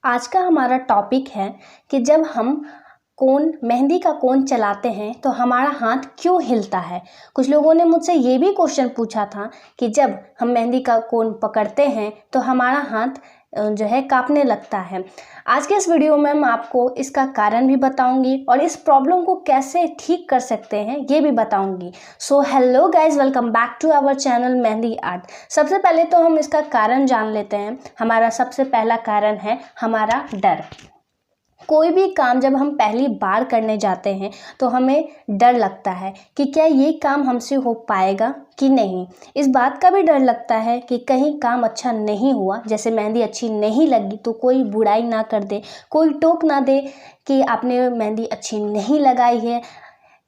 आज का हमारा टॉपिक है कि जब हम मेहंदी का कोन चलाते हैं तो हमारा हाथ क्यों हिलता है। कुछ लोगों ने मुझसे ये भी क्वेश्चन पूछा था कि जब हम मेहंदी का कोन पकड़ते हैं तो हमारा हाथ जो है कांपने लगता है। आज के इस वीडियो में मैं आपको इसका कारण भी बताऊंगी और इस प्रॉब्लम को कैसे ठीक कर सकते हैं ये भी बताऊंगी। So hello guys, welcome back to our channel Mehndi art. सबसे पहले तो हम इसका कारण जान लेते हैं। हमारा सबसे पहला कारण है हमारा डर। कोई भी काम जब हम पहली बार करने जाते हैं तो हमें डर लगता है कि क्या ये काम हमसे हो पाएगा कि नहीं। इस बात का भी डर लगता है कि कहीं काम अच्छा नहीं हुआ, जैसे मेहंदी अच्छी नहीं लगी तो कोई बुराई ना कर दे, कोई टोक ना दे कि आपने मेहंदी अच्छी नहीं लगाई है।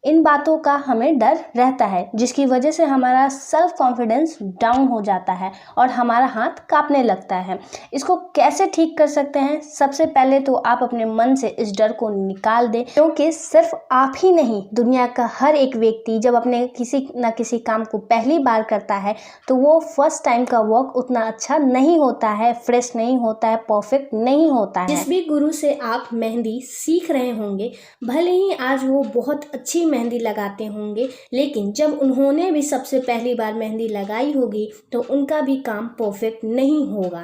इन बातों का हमें डर रहता है, जिसकी वजह से हमारा सेल्फ कॉन्फिडेंस डाउन हो जाता है और हमारा हाथ कांपने लगता है। इसको कैसे ठीक कर सकते हैं? सबसे पहले तो आप अपने मन से इस डर को निकाल दें, क्योंकि सिर्फ आप ही नहीं, दुनिया का हर एक व्यक्ति जब अपने किसी न किसी काम को पहली बार करता है तो वो फर्स्ट टाइम का वर्क उतना अच्छा नहीं होता है, फ्रेश नहीं होता है, परफेक्ट नहीं होता है। जिस भी गुरु से आप मेहंदी सीख रहे होंगे, भले ही आज वो बहुत अच्छी मेहंदी लगाते होंगे, लेकिन जब उन्होंने भी सबसे पहली बार मेहंदी लगाई होगी तो उनका भी काम परफेक्ट नहीं होगा,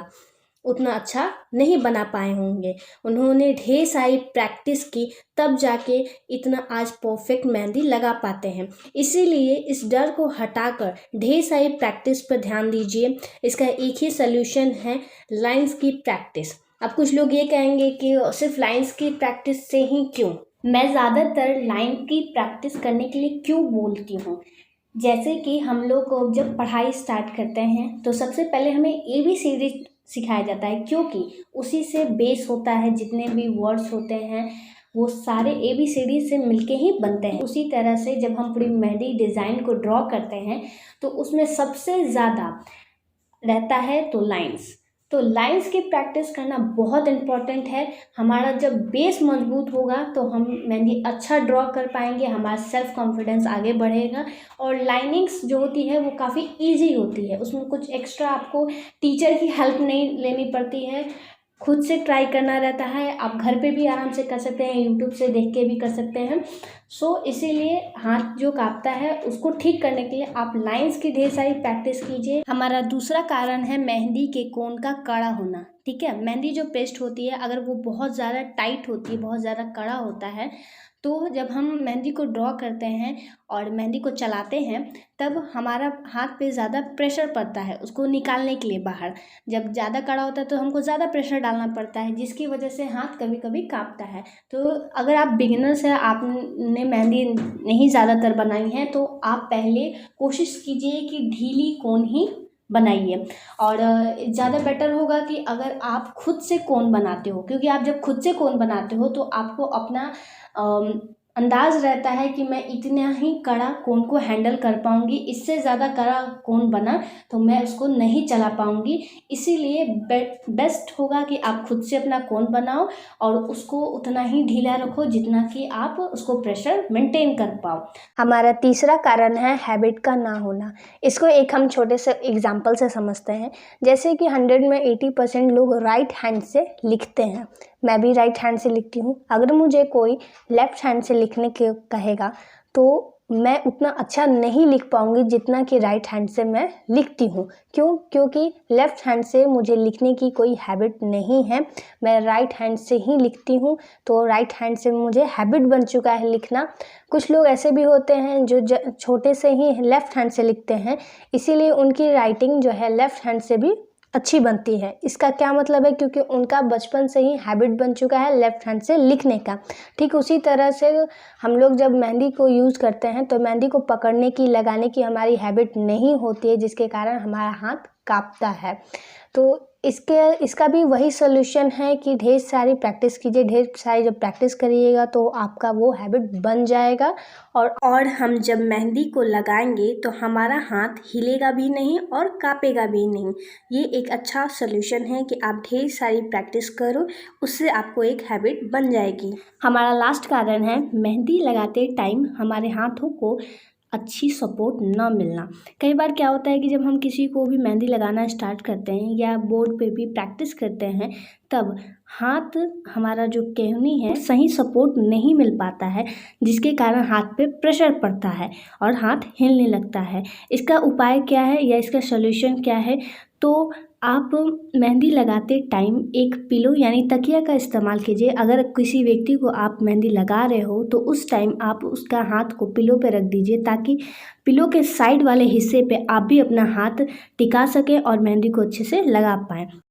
उतना अच्छा नहीं बना पाए होंगे। उन्होंने ढेर सारी प्रैक्टिस की तब जाके इतना आज परफेक्ट मेहंदी लगा पाते हैं। इसीलिए इस डर को हटाकर ढेर सारी प्रैक्टिस पर ध्यान दीजिए। इसका एक ही सल्यूशन है, लाइंस की प्रैक्टिस। अब कुछ लोग ये कहेंगे कि सिर्फ लाइंस की प्रैक्टिस से ही क्यों। मैं ज़्यादातर लाइन की प्रैक्टिस करने के लिए क्यों बोलती हूँ। जैसे कि हम लोग को जब पढ़ाई स्टार्ट करते हैं तो सबसे पहले हमें ABCD सिखाया जाता है, क्योंकि उसी से बेस होता है। जितने भी वर्ड्स होते हैं वो सारे ABCD से मिलके ही बनते हैं। उसी तरह से जब हम पूरी मेहंदी डिज़ाइन को ड्रॉ करते हैं तो उसमें सबसे ज़्यादा रहता है तो लाइंस की प्रैक्टिस करना बहुत इम्पॉर्टेंट है। हमारा जब बेस मजबूत होगा तो हम मेहंदी अच्छा ड्रॉ कर पाएंगे, हमारा सेल्फ कॉन्फिडेंस आगे बढ़ेगा। और लाइनिंग्स जो होती है वो काफ़ी इजी होती है, उसमें कुछ एक्स्ट्रा आपको टीचर की हेल्प नहीं लेनी पड़ती है, खुद से ट्राई करना रहता है। आप घर पे भी आराम से कर सकते हैं, यूट्यूब से देख के भी कर सकते हैं। इसीलिए हाथ जो कांपता है उसको ठीक करने के लिए आप लाइंस की ढेर सारी प्रैक्टिस कीजिए। हमारा दूसरा कारण है मेहंदी के कोन का कड़ा होना। ठीक है, मेहंदी जो पेस्ट होती है अगर वो बहुत ज़्यादा टाइट होती है, बहुत ज़्यादा कड़ा होता है, तो जब हम मेहंदी को ड्रॉ करते हैं और मेहंदी को चलाते हैं तब हमारा हाथ पे ज़्यादा प्रेशर पड़ता है उसको निकालने के लिए बाहर। जब ज़्यादा कड़ा होता है तो हमको ज़्यादा प्रेशर डालना पड़ता है, जिसकी वजह से हाथ कभी कभी कांपता है। तो अगर आप बिगिनर्स हैं, आपने मेहंदी नहीं ज़्यादातर बनाई है, तो आप पहले कोशिश कीजिए कि ढीली कोन ही बनाइए। और ज़्यादा बेटर होगा कि अगर आप खुद से कोन बनाते हो, क्योंकि आप जब खुद से कोन बनाते हो तो आपको अपना अंदाज़ रहता है कि मैं इतना ही कड़ा कोन को हैंडल कर पाऊँगी, इससे ज़्यादा कड़ा कोन बना तो मैं उसको नहीं चला पाऊँगी। इसीलिए बेस्ट होगा कि आप खुद से अपना कोन बनाओ और उसको उतना ही ढीला रखो जितना कि आप उसको प्रेशर मेंटेन कर पाओ। हमारा तीसरा कारण है हैबिट का ना होना। इसको एक हम छोटे से एग्जाम्पल से समझते हैं। जैसे कि 100 में 80% लोग राइट हैंड से लिखते हैं, मैं भी राइट हैंड से लिखती हूँ। अगर मुझे कोई लेफ़्ट हैंड से लिखने के कहेगा तो मैं उतना अच्छा नहीं लिख पाऊँगी जितना कि राइट हैंड से मैं लिखती हूँ। क्यों? क्योंकि लेफ़्ट हैंड से मुझे लिखने की कोई हैबिट नहीं है, मैं राइट हैंड से ही लिखती हूँ। तो राइट हैंड से मुझे हैबिट बन चुका है लिखना। कुछ लोग ऐसे भी होते हैं जो छोटे से ही लेफ़्ट हैंड से लिखते हैं, इसीलिए उनकी राइटिंग जो है लेफ़्ट हैंड से भी अच्छी बनती है। इसका क्या मतलब है? क्योंकि उनका बचपन से ही हैबिट बन चुका है लेफ़्ट हैंड से लिखने का। ठीक उसी तरह से हम लोग जब मेहंदी को यूज़ करते हैं तो मेहंदी को पकड़ने की, लगाने की हमारी हैबिट नहीं होती है, जिसके कारण हमारा हाथ कांपता है। तो इसका भी वही सॉल्यूशन है कि ढेर सारी प्रैक्टिस कीजिए। ढेर सारी जब प्रैक्टिस करिएगा तो आपका वो हैबिट बन जाएगा और हम जब मेहंदी को लगाएंगे तो हमारा हाथ हिलेगा भी नहीं और कांपेगा भी नहीं। ये एक अच्छा सॉल्यूशन है कि आप ढेर सारी प्रैक्टिस करो, उससे आपको एक हैबिट बन जाएगी। हमारा लास्ट कारण है मेहंदी लगाते टाइम हमारे हाथों को अच्छी सपोर्ट ना मिलना। कई बार क्या होता है कि जब हम किसी को भी मेहंदी लगाना स्टार्ट करते हैं या बोर्ड पे भी प्रैक्टिस करते हैं, तब हाथ हमारा जो केहनी है सही सपोर्ट नहीं मिल पाता है, जिसके कारण हाथ पे प्रेशर पड़ता है और हाथ हिलने लगता है। इसका उपाय क्या है या इसका सॉल्यूशन क्या है? तो आप मेहंदी लगाते टाइम एक पिलो यानी तकिया का इस्तेमाल कीजिए। अगर किसी व्यक्ति को आप मेहंदी लगा रहे हो तो उस टाइम आप उसका हाथ को पिलो पे रख दीजिए, ताकि पिलो के साइड वाले हिस्से पे आप भी अपना हाथ टिका सकें और मेहंदी को अच्छे से लगा पाएँ।